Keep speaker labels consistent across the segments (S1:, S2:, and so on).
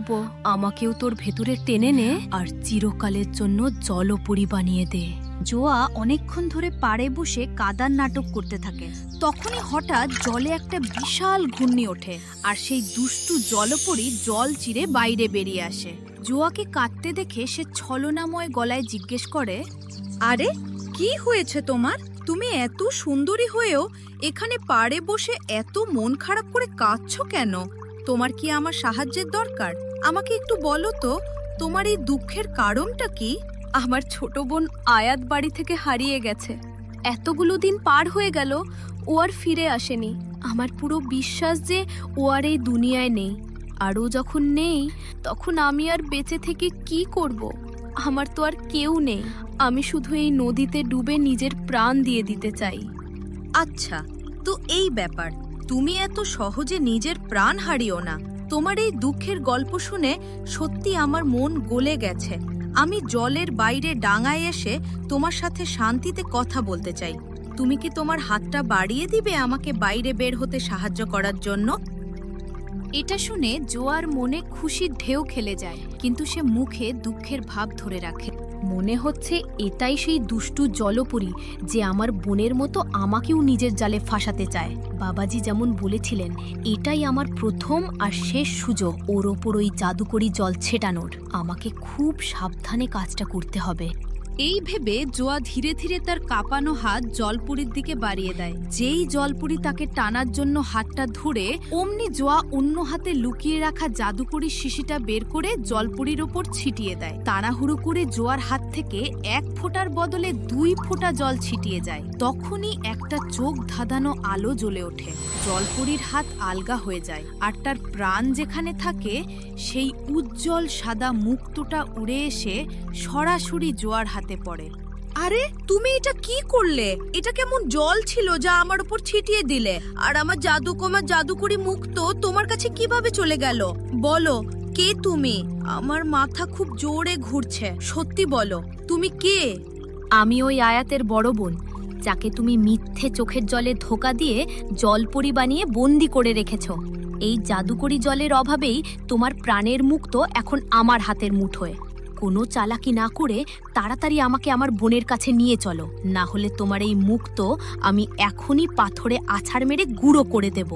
S1: করব, আমাকেও তোর ভেতরে টেনে নে আর চিরকালের জন্য জলপরি বানিয়ে দে।
S2: জোয়া অনেকক্ষণ ধরে পাড়ে বসে কাদার নাটক করতে থাকে। তখনই হঠাৎ জলে একটা বিশাল ঘূর্ণি ওঠে আর সেই দুষ্টু জলপরি জল চিরে বাইরে বেরিয়ে আসে। জোয়াকে কাঁদতে দেখে সে ছলনাময় গলায় জিজ্ঞেস করে, আরে কি হয়েছে তোমার? তুমি এত সুন্দরী হয়েও এখানে পাড়ে বসে এত মন খারাপ করে কাঁদছো কেন? তোমার কি আমার সাহায্যের দরকার? আমাকে একটু বলো তো, তোমার এই দুঃখের কারণটা কি?
S1: আমার ছোট বোন আয়াত বাড়ি থেকে হারিয়ে গেছে। এতগুলো দিন পার হয়ে গেল, ও আর ফিরে আসেনি। আমার পুরো বিশ্বাস যে ও আর এই দুনিয়ায় নেই। আর ও যখন নেই, তখন আমি আর বেঁচে থেকে কি করব? আমার তো আর কেউ নেই। আমি শুধু এই নদীতে ডুবে নিজের প্রাণ দিয়ে দিতে চাই।
S2: আচ্ছা, তো এই ব্যাপার। তুমি এত সহজে নিজের প্রাণ হারিও না। তোমার এই দুঃখের গল্প শুনে সত্যি আমার মন গলে গেছে। আমি জলের বাইরে ডাঙায় এসে তোমার সাথে শান্তিতে কথা বলতে চাই। তুমি কি তোমার হাতটা বাড়িয়ে দিবে আমাকে বাইরে বের হতে সাহায্য করার জন্য? এটা শুনে জোয়ার মনে খুশির ঢেউ খেলে যায়, কিন্তু সে মুখে দুঃখের ভাব ধরে রাখে।
S1: মনে হচ্ছে এটাই সেই দুষ্টু জলপরি যে আমার বোনের মতো আমাকেও নিজের জালে ফাঁসাতে চায়। বাবাজি যেমন বলেছিলেন, এটাই আমার প্রথম আর শেষ সুযোগ ওর ওপর ওই জাদুকরি জল ছেটানোর। আমাকে খুব সাবধানে কাজটা করতে হবে।
S2: এই ভেবে জোয়া ধীরে ধীরে তার কাঁপানো হাত জলপুরীর দিকে বাড়িয়ে দেয়। যেই জলপুরি তাকে টানার জন্য হাতটা ধরে, অমনি জোয়া অন্য হাতে লুকিয়ে রাখা জাদুকরি শিশিটা বের করে জলপুরির ওপর ছিটিয়ে দেয়। তাড়াহুড়ো করে জোয়ার হাত থেকে 1 ফোঁটার বদলে 2 ফোঁটা জল ছিটিয়ে যায়। তখনই একটা চোখ ধাঁধানো আলো জ্বলে ওঠে। জলপুরির হাত আলগা হয়ে যায়, আর তার প্রাণ যেখানে থাকে সেই উজ্জ্বল সাদা মুক্তোটা উড়ে এসে সরাসরি জোয়ার হাতে পড়ে। আরে তুমি এটা কি করলে? এটা কেমন জল ছিল যা আমার উপর ছিটিয়ে দিলে? আর আমার জাদুকরি মুক্তো তোমার কাছে কিভাবে চলে গেল? বলো, কে তুমি? আমার মাথা খুব জোরে ঘুরছে। সত্যি বলো, তুমি কে?
S1: আমি ওই আয়াতের বড় বোন, যাকে তুমি মিথ্যে চোখের জলে ধোঁকা দিয়ে জলপরি বানিয়ে বন্দি করে রেখেছ। এই জাদুকরি জলের অভাবেই তোমার প্রাণের মুক্ত এখন আমার হাতের মুঠোয়। কোনো চালাকি না করে তাড়াতাড়ি আমাকে আমার বোনের কাছে নিয়ে চলো, না হলে তোমার এই মুক্ত আমি এখনই পাথরে আছাড় মেরে গুঁড়ো করে দেব।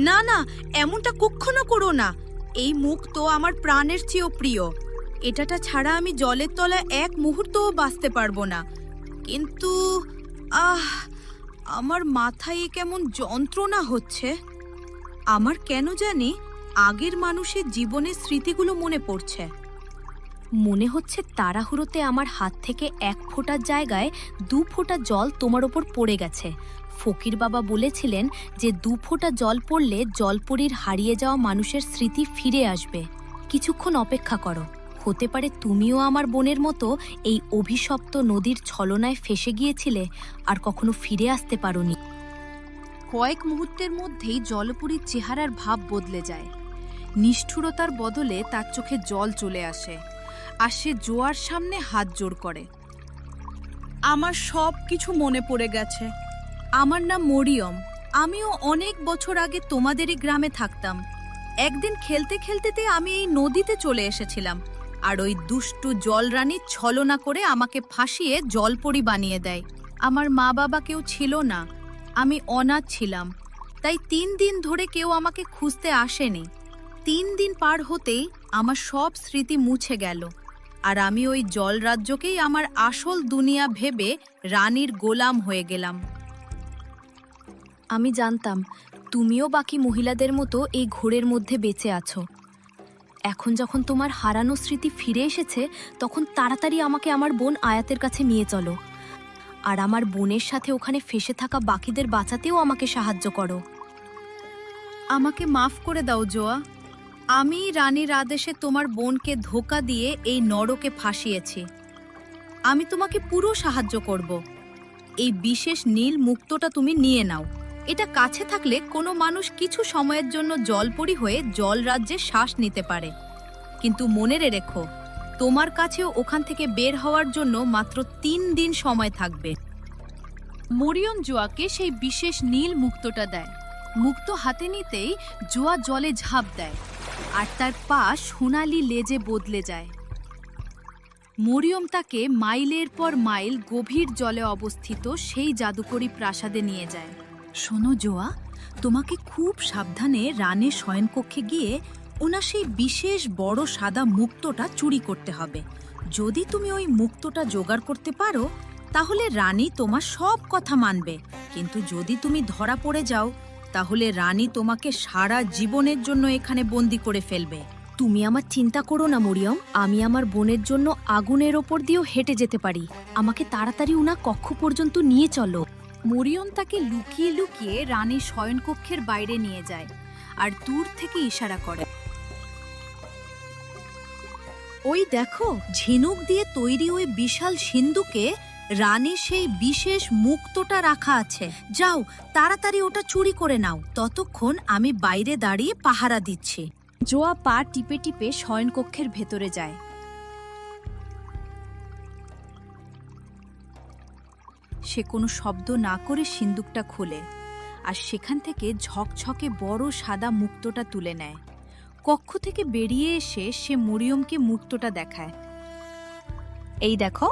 S2: না না, এমনটা কখনো করো না। এই মুক্তো আমার প্রাণের চেয়েও প্রিয়। এটাটা ছাড়া আমি জলের তলায় এক মুহূর্তও বাঁচতে পারবো না। কিন্তু আমার মাথায় কেমন যন্ত্রণা হচ্ছে। আমার কেন জানি আগের মানুষের জীবনের স্মৃতিগুলো মনে পড়ছে।
S1: মনে হচ্ছে তাড়াহুড়োতে আমার হাত থেকে 1 ফোঁটার জায়গায় 2 ফোঁটা জল তোমার ওপর পড়ে গেছে। ফকির বাবা বলেছিলেন যে 2 ফোঁটা জল পড়লে জলপরীর হারিয়ে যাওয়া মানুষের স্মৃতি ফিরে আসবে। কিছুক্ষণ অপেক্ষা করো, হতে পারে তুমিও আমার বোনের মতো এই অভিশপ্ত নদীর ছলনায় ফেসে গিয়েছিলে আর কখনো ফিরে আসতে পারোনি।
S2: কয়েক মুহূর্তের মধ্যেই জলপুরীর চেহারার ভাব বদলে যায়। নিষ্ঠুরতার বদলে তার চোখে জল চলে আসে, আর সে জোয়ার সামনে হাত জোড় করে। আমার সব কিছু মনে পড়ে গেছে। আমার নাম মরিয়ম। আমিও অনেক বছর আগে তোমাদেরই গ্রামে থাকতাম। একদিন খেলতে খেলতে আমি এই নদীতে চলে এসেছিলাম, আর ওই দুষ্টু জলরানী ছলনা করে আমাকে ফাঁসিয়ে জলপরি বানিয়ে দেয়। আমার মা বাবা কেউ ছিল না, আমি অনাথ ছিলাম। তাই 3 দিন ধরে কেউ আমাকে খুঁজতে আসেনি। 3 দিন পার হতেই আমার সব স্মৃতি মুছে গেল, আর আমি ওই জল রাজ্যকেই আমার আসল দুনিয়া ভেবে রানীর গোলাম হয়ে গেলাম।
S1: আমি জানতাম তুমিও বাকি মহিলাদের মতো এই ঘোরের মধ্যে বেঁচে আছো। এখন যখন তোমার হারানো স্মৃতি ফিরে এসেছে, তখন তাড়াতাড়ি আমাকে আমার বোন আয়াতের কাছে নিয়ে চলো, আর আমার বোনের সাথে ওখানে ফেসে থাকা বাকিদের বাঁচাতেও আমাকে সাহায্য করো।
S2: আমাকে মাফ করে দাও জোয়া। আমি রানীর আদেশে তোমার বোনকে ধোঁকা দিয়ে এই নরকে ফাঁসিয়েছি। আমি তোমাকে পুরো সাহায্য করব। এই বিশেষ নীল মুক্তোটা তুমি নিয়ে নাও। এটা কাছে থাকলে কোনো মানুষ কিছু সময়ের জন্য জলপরি হয়ে জল রাজ্যে শ্বাস নিতে পারে, কিন্তু মনে রেখো, তোমার কাছেও ওখান থেকে বের হওয়ার জন্য মাত্র 3 দিন সময় থাকবে। মরিয়ম জোয়াকে সেই বিশেষ নীল মুক্তোটা দেয়। মুক্তো হাতে নিতেই জোয়া জলে ঝাঁপ দেয় আর তার পা সোনালি লেজে বদলে যায়। মরিয়ম তাকে মাইলের পর মাইল গভীর জলে অবস্থিত সেই জাদুকরী প্রাসাদে নিয়ে যায়।
S3: শোনো জোয়া, তোমাকে খুব সাবধানে রানের শয়নকক্ষে গিয়ে ওনার সেই বিশেষ বড় সাদা মুক্তোটা চুরি করতে হবে। যদি তুমি ওই মুক্তোটা জোগাড় করতে পারো তাহলে রানী তোমার সব কথা মানবে, কিন্তু যদি তুমি ধরা পড়ে যাও তাহলে রানী তোমাকে সারা জীবনের জন্য এখানে বন্দি করে ফেলবে।
S1: তুমি আমার চিন্তা করো না মরিয়ম, আমি আমার বোনের জন্য আগুনের ওপর দিয়েও হেঁটে যেতে পারি। আমাকে তাড়াতাড়ি উনা কক্ষ পর্যন্ত নিয়ে চলো।
S2: মরিয়ম তাকে লুকিয়ে লুকিয়ে রানীর শয়নকক্ষের বাইরে নিয়ে যায় আর দূর থেকে ইশারা করে।
S3: ওই দেখো, ঝিনুক দিয়ে তৈরি ওই বিশাল সিন্ধুকে রানীর সেই বিশেষ মুক্তোটা রাখা আছে। যাও তাড়াতাড়ি ওটা চুরি করে নাও, ততক্ষণ আমি বাইরে দাঁড়িয়ে পাহারা দিচ্ছি।
S2: জোয়া পা টিপে টিপে শয়নকক্ষের ভেতরে যায়। সে কোনো শব্দ না করে সিন্দুকটা খোলে আর সেখান থেকে ঝকঝকে বড় সাদা মুক্তোটা তুলে নেয়। কক্ষ থেকে বেরিয়ে এসে সে মরিয়মকে মুক্তোটা দেখায়।
S1: এই দেখো,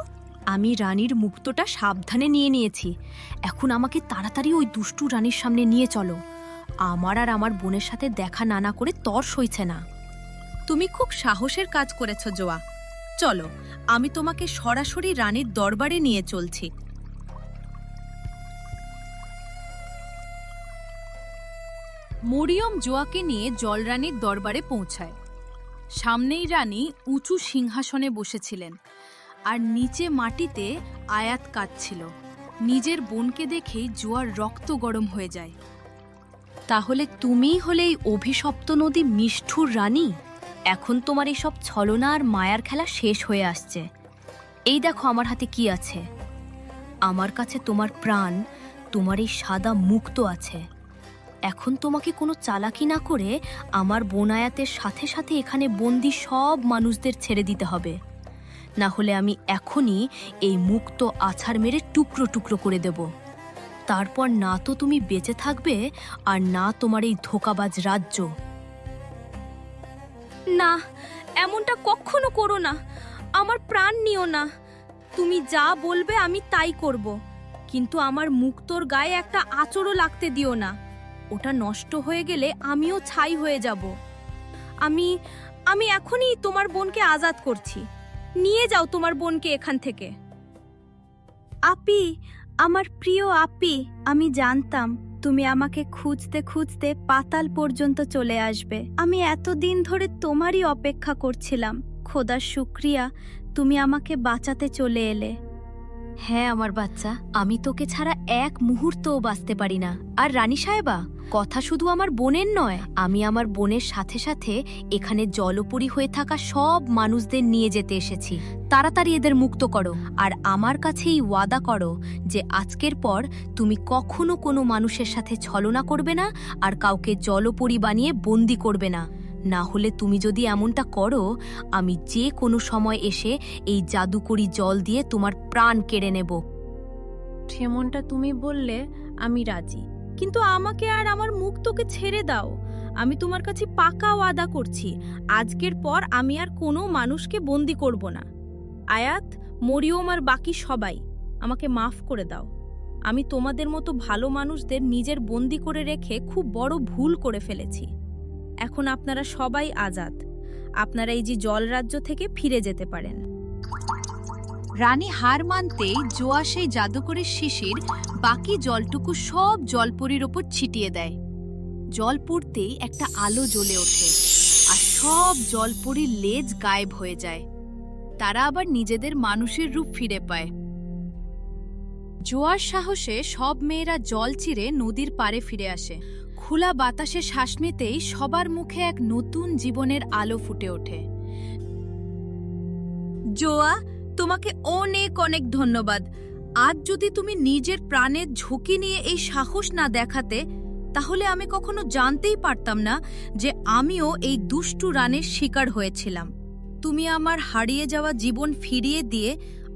S1: আমি রানীর মুক্তোটা সাবধানে নিয়ে নিয়েছি। এখন আমাকে তাড়াতাড়ি ওই দুষ্টু রানীর সামনে নিয়ে চলো। আমার আর আমার বোনের সাথে দেখা না করে তর সইছে না।
S3: তুমি খুব সাহসের কাজ করেছো জোয়া। চলো, আমি তোমাকে সরাসরি রানীর দরবারে নিয়ে চলছি।
S2: মরিয়ম জোয়াকে নিয়ে জলরানীর দরবারে পৌঁছায়। সামনেই রানী উঁচু সিংহাসনে বসেছিলেন আর নিচে মাটিতে আয়াত কাঁদছিল। নিজের বোনকে দেখেই জোয়ার রক্ত গরম হয়ে যায়।
S1: তাহলে তুমিই হলে এই অভিশপ্ত নদী মিষ্ঠুর রানী? এখন তোমার এইসব ছলনা আর মায়ার খেলা শেষ হয়ে আসছে। এই দেখো আমার হাতে কি আছে। আমার কাছে তোমার প্রাণ, তোমার এই সাদা মুক্তো আছে। এখন তোমাকে কোনো চালাকি না করে আমার বোন আয়াতের সাথে সাথে এখানে বন্দি সব মানুষদের ছেড়ে দিতে হবে, না হলে আমি এখনই এই মুক্তো আছাড় মেরে টুকরো টুকরো করে দেব। তারপর না তো তুমি বেঁচে থাকবে আর না তোমার এই ধোঁকাবাজ রাজ্য। না, এমনটা কখনো করো না। আমার প্রাণ নিও না। তুমি যা বলবে আমি তাই করব, কিন্তু আমার মুক্তোর গায়ে একটা আঁচড়ও লাগতে দিও না। ওটা নষ্ট হয়ে গেলে আমিও ছাই হয়ে যাব। আমি এখনই তোমার বোনকে আজাদ করছি। নিয়ে যাও তোমার বোনকে এখান থেকে। আপি, আমার প্রিয় আপি, আমি জানতাম তুমি আমাকে খুঁজতে খুঁজতে পাতাল পর্যন্ত চলে আসবে। আমি এতদিন ধরে তোমারই অপেক্ষা করছিলাম। খোদার শুকরিয়া, তুমি আমাকে বাঁচাতে চলে এলে। হ্যাঁ আমার বাচ্চা, আমি তোকে ছাড়া এক মুহূর্তও বাঁচতে পারি না। আর রানী সাহেবা, কথা শুধু আমার বোনের নয়, আমি আমার বোনের সাথে সাথে এখানে জলপরী হয়ে থাকা সব মানুষদের নিয়ে যেতে এসেছি। তাড়াতাড়ি এদের মুক্ত করো আর আমার কাছেই ওয়াদা করো যে আজকের পর তুমি কখনো কোনো মানুষের সাথে ছলনা করবে না আর কাউকে জলপরী বানিয়ে বন্দি করবে না। না হলে তুমি যদি এমনটা করো, আমি যে কোনো সময় এসে এই জাদুকরি জল দিয়ে তোমার প্রাণ কেড়ে নেব।
S4: যেমনটা তুমি বললে আমি রাজি, কিন্তু আমাকে আর আমার মুক্তোকে ছেড়ে দাও। আমি তোমার কাছে পাকা ওয়াদা করছি, আজকের পর আমি আর কোনো মানুষকে বন্দি করব না। আয়াত, মরিয়ম আর বাকি সবাই, আমাকে মাফ করে দাও। আমি তোমাদের মতো ভালো মানুষদের নিজের বন্দি করে রেখে খুব বড় ভুল করে ফেলেছি। এখন আপনারা সবাই আজাদ। আপনারা এই যে জলরাজ্য থেকে ফিরে যেতে পারেন।
S2: রানী হার মানতেই জোয়া সেই জাদুকরের শিশির বাকি জলটুকু সব জলপরীর ওপর ছিটিয়ে দেয়। জল পড়তেই একটা আলো জ্বলে ওঠে আর সব জলপরীর লেজ গায়েব হয়ে যায়। তারা আবার নিজেদের মানুষের রূপ ফিরে পায়। জোয়ার সাহসে সব মেয়েরা জল চিরে নদীর পাড়ে ফিরে আসে। খোলা বাতাসে শ্বাস নিতেই সবার মুখে এক নতুন জীবনের আলো ফুটে ওঠে।
S3: জোয়া, তোমাকে অনেক অনেক ধন্যবাদ। আজ যদি তুমি নিজের প্রাণের ঝুঁকি নিয়ে এই সাহস না দেখাতে, তাহলে আমি কখনো জানতেই পারতাম না যে আমিও এই দুষ্টু রানের শিকার হয়েছিলাম। তুমি আমার হারিয়ে যাওয়া জীবন ফিরিয়ে দিয়ে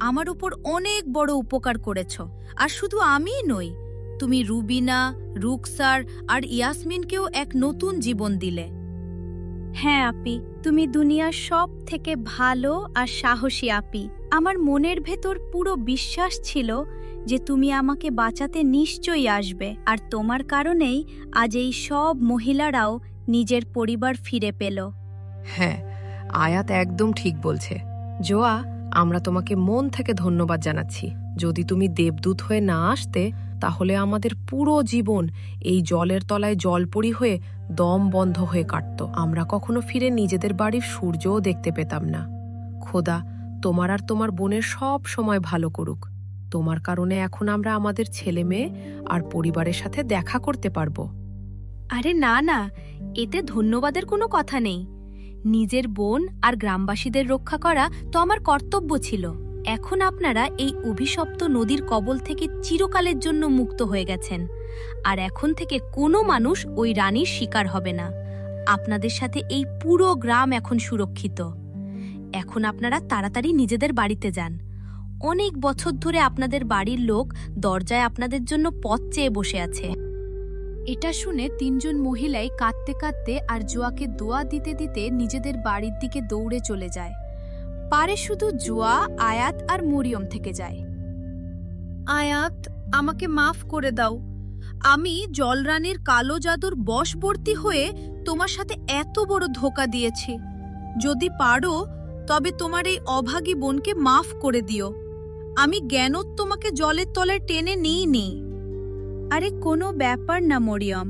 S3: আমার উপর অনেক বড় উপকার করেছ। আর শুধু আমিই নই, তুমি রুবিনা, রুকসার আর ইয়াসমিনকেও এক নতুন জীবন দিলে।
S4: হ্যাঁ আপি, তুমি দুনিয়ার সব থেকে ভালো আর সাহসী আপি। আমার মনের ভেতর পুরো বিশ্বাস ছিল যে তুমি আমাকে বাঁচাতে নিশ্চয়ই আসবে, আর তোমার কারণেই আজ এই সব মহিলারাও নিজের পরিবার ফিরে পেল।
S5: হ্যাঁ, আয়াত একদম ঠিক বলছে। জোয়া, আমরা তোমাকে মন থেকে ধন্যবাদ জানাচ্ছি। যদি তুমি দেবদূত হয়ে না আসতে, তাহলে আমাদের পুরো জীবন এই জলের তলায় জলপরি হয়ে দম বন্ধ হয়ে কাটত। আমরা কখনো ফিরে নিজেদের বাড়ির সূর্যও দেখতে পেতাম না। খোদা তোমার আর তোমার বোনের সব সময় ভালো করুক। তোমার কারণে এখন আমরা আমাদের ছেলে মেয়ে আর পরিবারের সাথে দেখা করতে পারবো।
S1: আরে না না, এতে ধন্যবাদের কোনো কথা নেই। নিজের বোন আর গ্রামবাসীদের রক্ষা করা তো আমার কর্তব্য ছিল। এখন আপনারা এই অভিশপ্ত নদীর কবল থেকে চিরকালের জন্য মুক্ত হয়ে গেছেন, আর এখন থেকে কোনো মানুষ ওই রানীর শিকার হবে না। আপনাদের সাথে এই পুরো গ্রাম এখন সুরক্ষিত। এখন আপনারা তাড়াতাড়ি নিজেদের বাড়িতে যান। অনেক বছর ধরে আপনাদের বাড়ির লোক দরজায় আপনাদের জন্য পথ চেয়ে বসে আছে।
S2: এটা শুনে তিনজন মহিলাই কাঁদতে কাঁদতে আর জোয়াকে দোয়া দিতে দিতে নিজেদের বাড়ির দিকে দৌড়ে চলে যায়। পারে শুধু জোয়া, আয়াত আর মরিয়ম থেকে যায়।
S3: আয়াত, আমাকে মাফ করে দাও। আমি জলরানীর কালো জাদুর বশবর্তী হয়ে তোমার সাথে এত বড় ধোঁকা দিয়েছি। যদি পারো তবে তোমার এই অভাগী বোনকে মাফ করে দিও। আমি জ্ঞানত তোমাকে জলের তলে টেনে নিইনি।
S4: আরে কোনো ব্যাপার না মরিয়ম,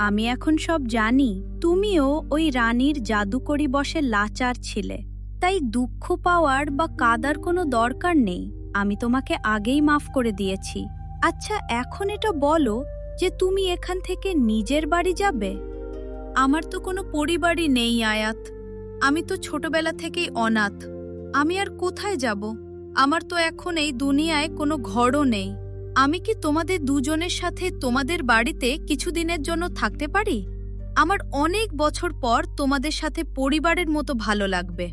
S4: আমি এখন সব জানি। তুমিও ওই রানীর জাদুকরি বশে লাচার ছিলে, তাই দুঃখ পাওয়ার বা কাঁদার কোনো দরকার নেই। আমি তোমাকে আগেই মাফ করে দিয়েছি। আচ্ছা, এখন এটা বলো যে তুমি এখান থেকে নিজের বাড়ি যাবে?
S3: আমার তো কোনো পরিবারই নেই আয়াত। আমি তো ছোটবেলা থেকেই অনাথ। আমি আর কোথায় যাব? আমার তো এখন এই দুনিয়ায় কোনো ঘরও নেই। আমি কি তোমাদের দুজনের সাথে তোমাদের বাড়িতে কিছুদিনের জন্য থাকতে পারি? আমার অনেক বছর পর তোমাদের সাথে পরিবারের মতো ভালো লাগবে।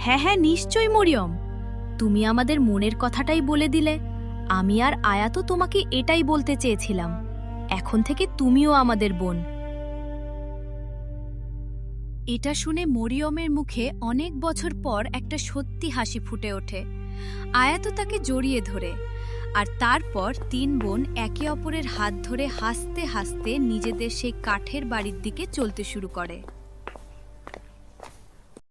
S1: হ্যাঁ হ্যাঁ, নিশ্চয়ই মরিয়ম, তুমি আমাদের মনের কথাটাই বলে দিলে। আমি আর আয়াতও তোমাকে এটাই বলতে চেয়েছিলাম। এখন থেকে তুমিও আমাদের বোন।
S2: এটা শুনে মরিয়মের মুখে অনেক বছর পর একটা সত্যি হাসি ফুটে ওঠে। আয়াতও তাকে জড়িয়ে ধরে, আর তারপর তিন বোন একে অপরের হাত ধরে হাসতে হাসতে নিজেদের সেই কাঠের বাড়ির দিকে চলতে শুরু করে।